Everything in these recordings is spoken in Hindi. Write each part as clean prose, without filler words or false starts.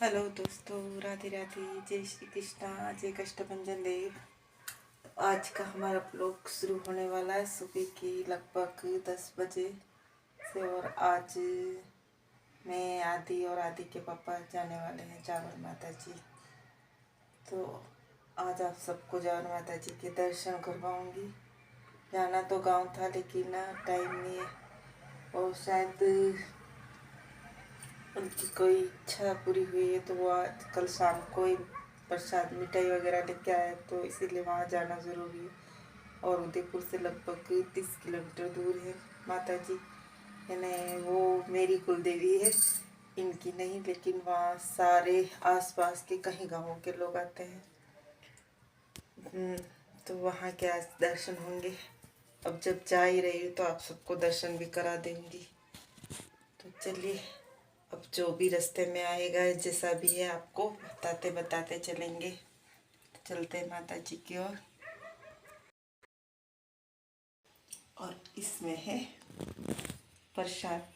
हेलो दोस्तों, राधे राधे, जय श्री कृष्णा, जय कष्टभंजन देव। तो आज का हमारा ब्लॉग शुरू होने वाला है सुबह की लगभग 10 बजे से। और आज मैं आदि और आदि के पापा जाने वाले हैं जावर माता जी। तो आज आप सबको जावर माता जी के दर्शन करवाऊंगी। जाना तो गांव था लेकिन टाइम नहीं है, और शायद उनकी कोई इच्छा पूरी हुई है तो वो आज कल शाम को ही प्रसाद मिठाई वगैरह लेके आए, तो इसीलिए वहाँ जाना ज़रूरी है। और उदयपुर से लगभग 30 किलोमीटर दूर है माता जी। यानी वो मेरी कुल देवी है, इनकी नहीं, लेकिन वहाँ सारे आसपास के कई गांवों के लोग आते हैं। तो वहाँ के आज दर्शन होंगे। अब जब जा ही रही हूँ तो आप सबको दर्शन भी करा दूँगी। तो चलिए, अब जो भी रास्ते में आएगा जैसा भी है आपको बताते बताते चलेंगे। चलते हैं माता जी की ओर। और इसमें है प्रसाद,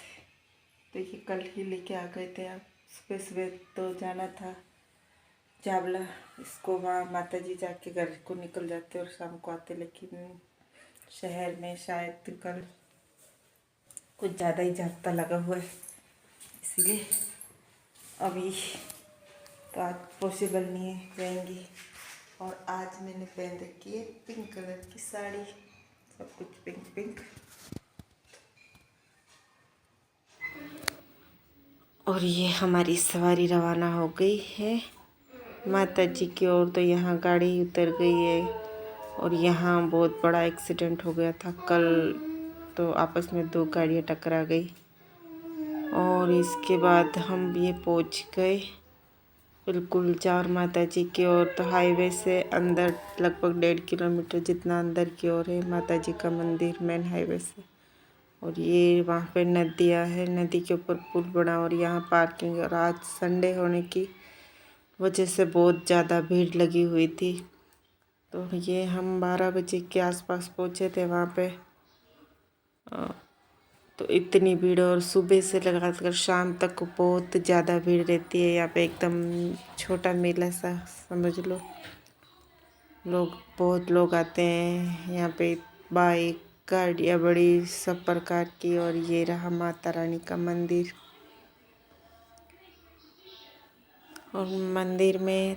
तो ये कल ही लेके आ गए थे। आप सुबह सुबह तो जाना था जावला, इसको वहाँ माता जी जाके घर को निकल जाते और शाम को आते, लेकिन शहर में शायद कल कुछ ज़्यादा ही जाप्ता लगा हुआ है, इसीलिए अभी तो आज पॉसिबल नहीं है जाएंगी। और आज मैंने पहन रखी है पिंक कलर की साड़ी, सब कुछ पिंक पिंक। और ये हमारी सवारी रवाना हो गई है माता जी की ओर। तो यहाँ गाड़ी उतर गई है, और यहाँ बहुत बड़ा एक्सीडेंट हो गया था कल, तो आपस में 2 गाड़ियाँ टकरा गई। और इसके बाद हम ये पहुँच गए बिल्कुल जावर माता जी की ओर। तो हाईवे से अंदर लगभग 1.5 किलोमीटर जितना अंदर की ओर है माता जी का मंदिर, मेन हाईवे से। और ये वहाँ पे नदियाँ है, नदी के ऊपर पुल बना, और यहाँ पार्किंग। और आज संडे होने की वजह से बहुत ज़्यादा भीड़ लगी हुई थी। तो ये हम 12 बजे के आसपास पहुँचे थे वहाँ पे। तो इतनी भीड़, और सुबह से लगाकर शाम तक बहुत ज़्यादा भीड़ रहती है यहाँ पे। एकदम छोटा मेला सा समझ लो। बहुत लोग आते हैं यहाँ पे, बाइक गाड़ियाँ बड़ी सब प्रकार की। और ये रहा माता रानी का मंदिर। और मंदिर में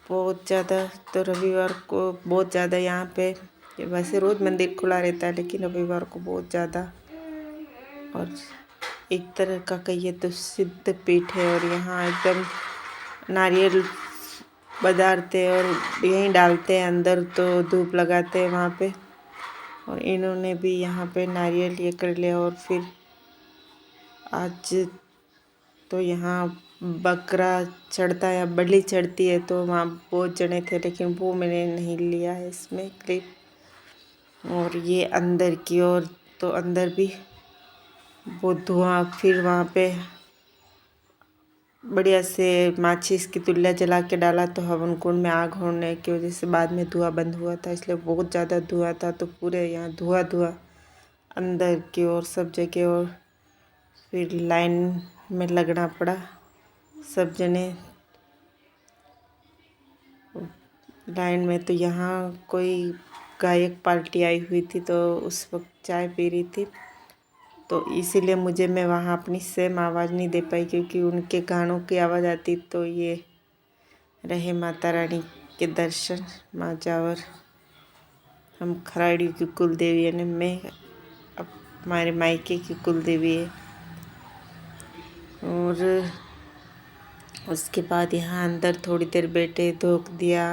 बहुत ज़्यादा, तो रविवार को बहुत ज़्यादा यहाँ पे, वैसे रोज़ मंदिर खुला रहता है लेकिन रविवार को बहुत ज़्यादा। और एक तरह का कहिए तो सिद्ध पीठ है, और यहाँ एकदम नारियल बदारते और यहीं डालते हैं अंदर, तो धूप लगाते हैं वहाँ पे। और इन्होंने भी यहाँ पे नारियल ये कर लिया। और फिर आज तो यहाँ बकरा चढ़ता है, बलि चढ़ती है, तो वहाँ बहुत जने थे, लेकिन वो मैंने नहीं लिया है इसमें क्लिप। और ये अंदर की ओर, तो अंदर भी बहुत धुआं। फिर वहाँ पे बढ़िया से माचिस की तुल्ला जला के डाला, तो हवन कुंड में आग होने की वजह से बाद में धुआं बंद हुआ था, इसलिए बहुत ज़्यादा धुआं था। तो पूरे यहाँ धुआं धुआं अंदर की ओर सब जगह। और फिर लाइन में लगना पड़ा सब जने लाइन में। तो यहाँ कोई गायक पार्टी आई हुई थी, तो उस वक्त चाय पी रही थी, तो इसीलिए मैं वहाँ अपनी सेम आवाज़ नहीं दे पाई, क्योंकि उनके गानों की आवाज़ आती। तो ये रहे माता रानी के दर्शन। माँ जावर हम खराड़ी की कुल देवी, यानी मैं अब हमारे मायके की कुल देवी है। और उसके बाद यहाँ अंदर थोड़ी देर बैठे, धूप दिया,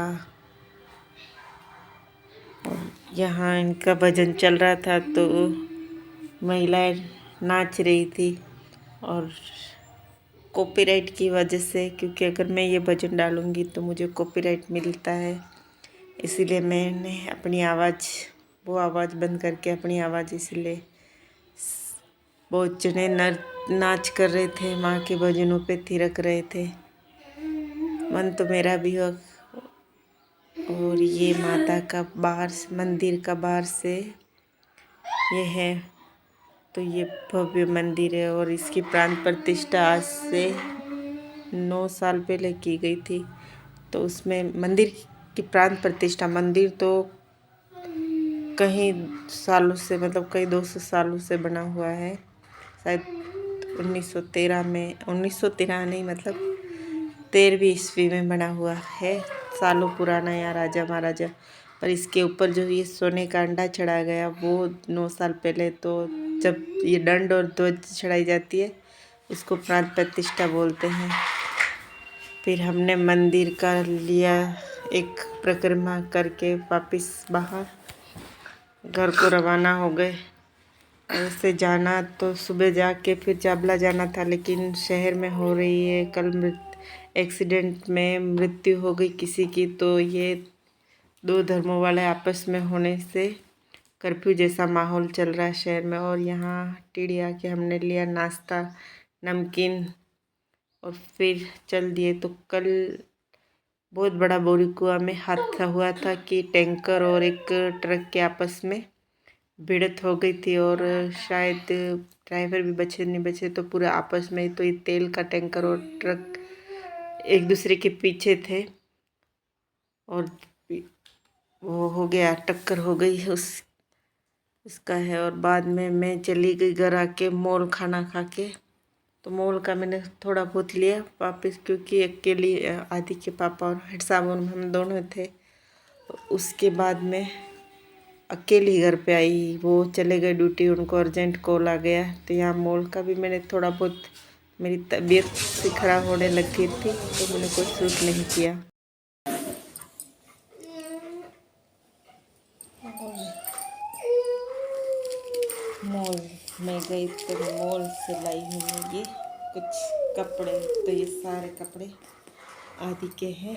और यहाँ इनका भजन चल रहा था, तो महिलाएं नाच रही थी। और कॉपीराइट की वजह से, क्योंकि अगर मैं ये भजन डालूँगी तो मुझे कॉपीराइट मिलता है, इसीलिए मैंने अपनी आवाज़, वो आवाज़ बंद करके अपनी आवाज़, इसलिए बहुत जने नाच कर रहे थे, माँ के भजनों पे थिरक रहे थे, मन तो मेरा भी हो। और ये माता का बाहर, मंदिर का बाहर से ये है, तो ये भव्य मंदिर है। और इसकी प्राण प्रतिष्ठा आज से 9 साल पहले की गई थी। तो उसमें मंदिर की प्राण प्रतिष्ठा, मंदिर तो कई सालों से, मतलब कई 200 सालों से बना हुआ है। शायद 1913 में, 1913 नहीं, मतलब 13वीं ईस्वी में बना हुआ है। सालों पुराना यहाँ राजा महाराजा। पर इसके ऊपर जो ये सोने का अंडा चढ़ा गया वो 9 साल पहले। तो जब ये दंड और ध्वज चढ़ाई जाती है उसको प्राण प्रतिष्ठा बोलते हैं। फिर हमने मंदिर का लिया एक परिक्रमा करके वापस बाहर घर को रवाना हो गए। ऐसे जाना तो सुबह जाके फिर चावला जाना था, लेकिन शहर में हो रही है कल एक्सीडेंट में मृत्यु हो गई किसी की। तो ये 2 धर्मों वाले आपस में होने से कर्फ्यू जैसा माहौल चल रहा है शहर में। और यहाँ टीडी आके हमने लिया नाश्ता, नमकीन और फिर चल दिए। तो कल बहुत बड़ा बोरीकुआ में हादसा हुआ था कि टैंकर और एक ट्रक के आपस में भिड़ंत हो गई थी और शायद ड्राइवर भी बचे नहीं बचे। तो पूरे आपस में, तो ये तेल का टैंकर और ट्रक एक दूसरे के पीछे थे और वो हो गया, टक्कर हो गई उसका है। और बाद में मैं चली गई घर आके मॉल खाना खा के। तो मॉल का मैंने थोड़ा बहुत लिया वापस, क्योंकि अकेली आदि के पापा और हेड साहब और हम दोनों थे। उसके बाद में अकेली घर पे आई, वो चले गए ड्यूटी, उनको अर्जेंट कॉल आ गया। तो यहाँ मॉल का भी मैंने थोड़ा बहुत, मेरी तबीयत सी खराब होने लग गई थी तो मैंने कोई सूट नहीं किया। मॉल में गई तो मॉल से लाई हूँ ये कुछ कपड़े। तो ये सारे कपड़े आदि के हैं।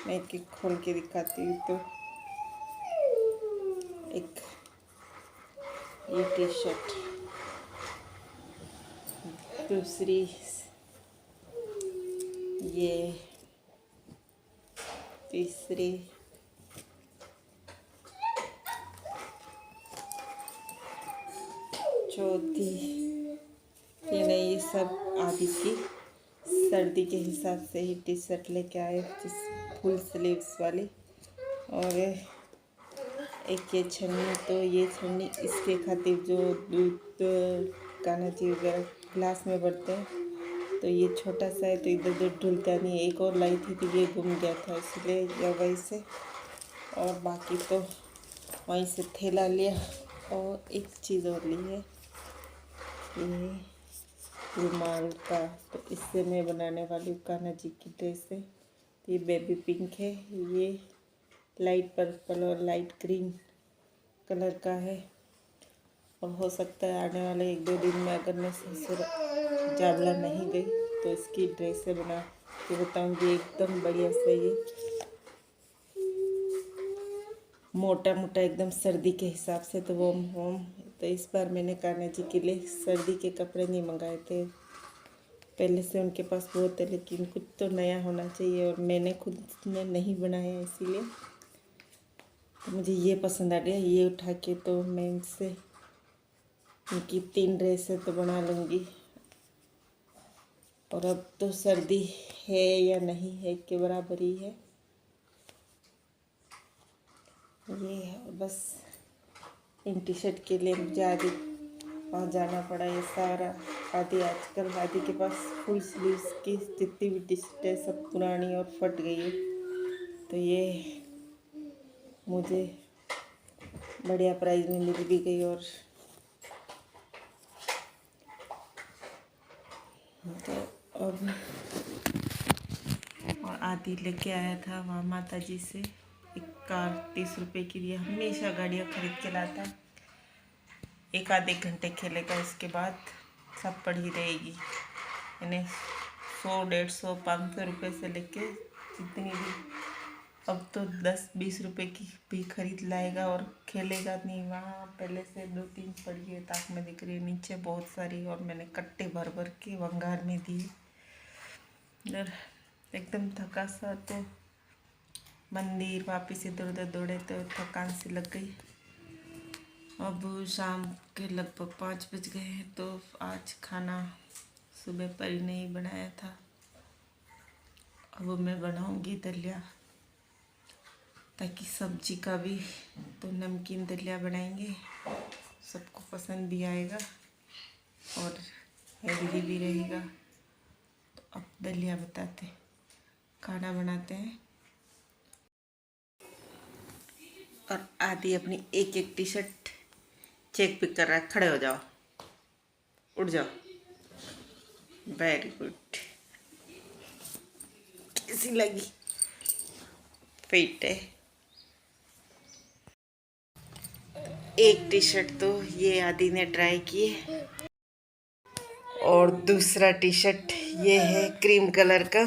मैं एक एक खोल के दिखाती हूँ। तो एक ये टी शर्ट, दूसरी ये, तीसरी चौथी, ये सब आदि की सर्दी के हिसाब से ही टी शर्ट लेके आए, जिस फुल स्लीव्स वाली। और एक ये छन्नी, तो ये छन्नी इसके खातिर जो दूध कानाजी वगैरह ग्लास में भरते हैं। तो ये छोटा सा है तो इधर उधर ढुलता नहीं है। एक और लाई थी तो ये गुम गया था, इसलिए या वहीं से। और बाकी तो वहीं से थैला लिया। और एक चीज़ और ली है, ये रुमाल का। तो इससे मैं बनाने वाली हूँ कान्हा जी की ड्रेस है। तो ये बेबी पिंक है, ये लाइट पर्पल और लाइट ग्रीन कलर का है। और हो सकता है आने वाले 1-2 दिन में अगर मैं ससुर जावला नहीं गई तो इसकी ड्रेसें बना के बताऊँगी। एकदम बढ़िया से ये मोटा मोटा एकदम सर्दी के हिसाब से। तो वो तो इस बार मैंने कान्हा जी के लिए सर्दी के कपड़े नहीं मंगाए थे, पहले से उनके पास बहुत है, लेकिन कुछ तो नया होना चाहिए। और मैंने खुद ने नहीं बनाया, इसीलिए तो मुझे ये पसंद आ गया। ये उठा के तो मैं इनसे इनकी 3 ड्रेसें तो बना लूँगी। और अब तो सर्दी है या नहीं है के बराबर ही है ये है। बस इन टी शर्ट के लिए मुझे आदि वहाँ जाना पड़ा। ये सारा आजकल आदि के पास फुल स्लीव्स की जितनी भी टी शर्टें सब पुरानी और फट गई है। तो ये मुझे बढ़िया प्राइस में मिल भी गई। और तो अब और आदि लेके आया था वहाँ माता जी से एक कार 30 रुपये की। ये हमेशा गाड़ियाँ खरीद के लाता है, 1-आधे घंटे खेलेगा, उसके बाद सब पड़ी रहेगी। यानी 100, 150, 500 रुपये से लेके जितनी भी, अब तो 10-20 रुपये की भी खरीद लाएगा और खेलेगा नहीं। वहाँ पहले से 2-3 पड़ी है, ताक में दिख रही है, नीचे बहुत सारी। और मैंने कट्टे भर भर के भंगार में दिए। इधर एकदम थका सा, तो मंदिर वापस इधर उधर दौड़े तो थकान सी लग गई। अब शाम के लगभग 5 बज गए हैं। तो आज खाना सुबह परी ने ही बनाया था। अब मैं बनाऊंगी दलिया, ताकि सब्जी का भी तो नमकीन दलिया बनाएंगे, सबको पसंद भी आएगा और हेल्दी भी रहेगा। तो अब दलिया बताते, खाना बनाते हैं। और आदि अपनी एक एक टी शर्ट चेक पिक कर रहा है। खड़े हो जाओ, उठ जाओ, वेरी गुड। कैसी लगी? फिट है। एक टी शर्ट तो ये आदि ने ट्राई की है और दूसरा टी शर्ट ये है क्रीम कलर का।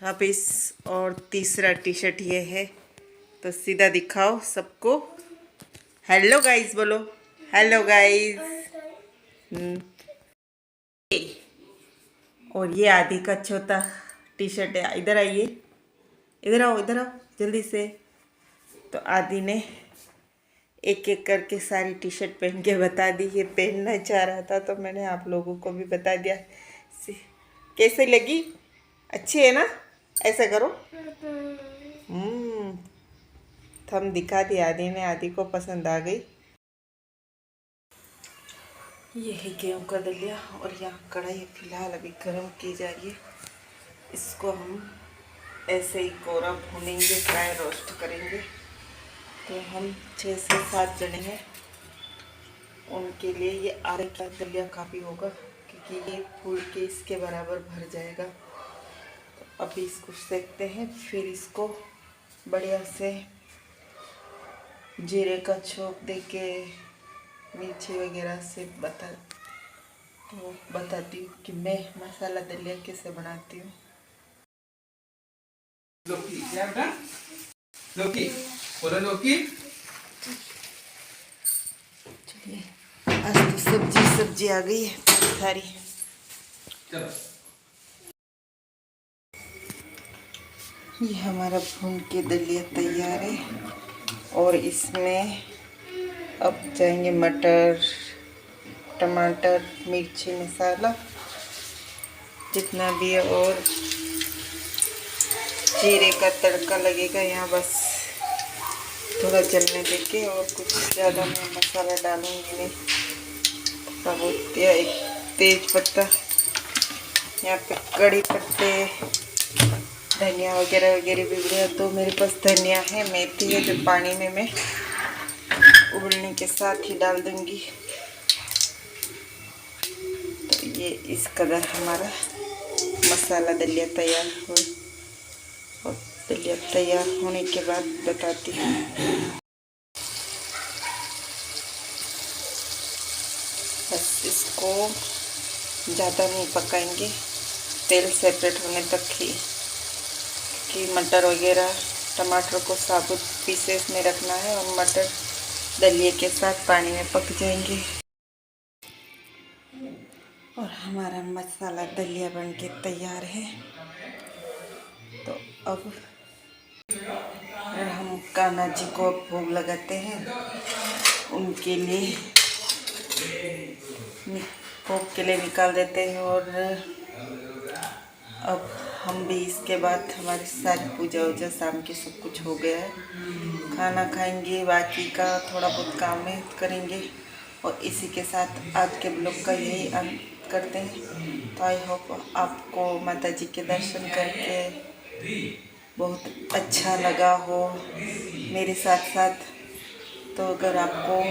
वापिस, और तीसरा टी शर्ट ये है। तो सीधा दिखाओ सबको, हेलो गाइस बोलो, हेलो गाइस। और ये आदि का छोटा टी शर्ट है। इधर आइए, इधर आओ, इधर आओ जल्दी से। तो आदि ने एक एक करके सारी टी शर्ट पहन के बता दी। ये पहनना चाह रहा था तो मैंने आप लोगों को भी बता दिया। कैसे लगी? अच्छी है ना? ऐसा करो। थम दिखा दी आदि ने, आदि को पसंद आ गई। ये है गेहूं का दलिया और यहाँ कढ़ाई फिलहाल अभी गर्म की जा रही है। इसको हम ऐसे ही कोरा भूनेंगे, फ्राई रोस्ट करेंगे। तो हम 6 से 7 जने हैं, उनके लिए ये आधे का दलिया काफ़ी होगा, क्योंकि ये फूल के इसके बराबर भर जाएगा। तो अभी इसको सेकते हैं, फिर इसको बढ़िया से जीरे का छोंक दे के मिर्ची वगैरह से बताती हूँ कि मैं मसाला दलिया कैसे बनाती हूँ। लौकी क्या बेटा? लौकी बोलो, लौकी। चलिए, आज तो सब्जी आ गई है सारी। चलो, ये हमारा भून के दलिया तैयार है और इसमें अब जाएंगे मटर, टमाटर, मिर्ची, मसाला जितना भी है, और जीरे का तड़का लगेगा यहाँ। बस थोड़ा जलने देके, और कुछ ज़्यादा मैं मसाला डालूंगी नहीं। थोड़ा बहुत या एक तेज पत्ता, यहाँ पे कड़ी पत्ते, धनिया वगैरह वगैरह भी बढ़िया। तो मेरे पास धनिया है, मेथी है, जो पानी में मैं उबलने के साथ ही डाल दूंगी। तो ये इस कदर हमारा मसाला दलिया तैयार हो, और दलिया तैयार होने के बाद बताती हूँ। बस इसको ज़्यादा नहीं पकाएंगे, तेल सेपरेट होने तक ही, कि मटर वगैरह टमाटर को साबुत पीसेस में रखना है और मटर दलिए के साथ पानी में पक जाएंगे। और हमारा मसाला दलिया बनके तैयार है। तो अब हम कान्हा जी को भोग लगाते हैं, उनके लिए भोग के लिए निकाल देते हैं। और अब हम भी इसके बाद हमारी सारी पूजा वूजा शाम की सब कुछ हो गया है, खाना खाएंगे, बाकी का थोड़ा बहुत काम में करेंगे। और इसी के साथ आज के ब्लॉग का यही अंत करते हैं। तो आई होप आपको माता जी के दर्शन करके बहुत अच्छा लगा हो मेरे साथ साथ। तो अगर आपको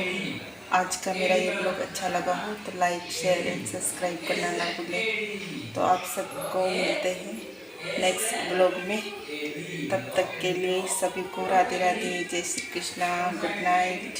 आज का मेरा ये ब्लॉग अच्छा लगा हो तो लाइक, शेयर एंड सब्सक्राइब करना ना भूलें। तो आप सबको मिलते हैं नेक्स्ट ब्लॉग में। तब तक के लिए सभी को राधे राधे, जय श्री कृष्णा, गुड नाइट।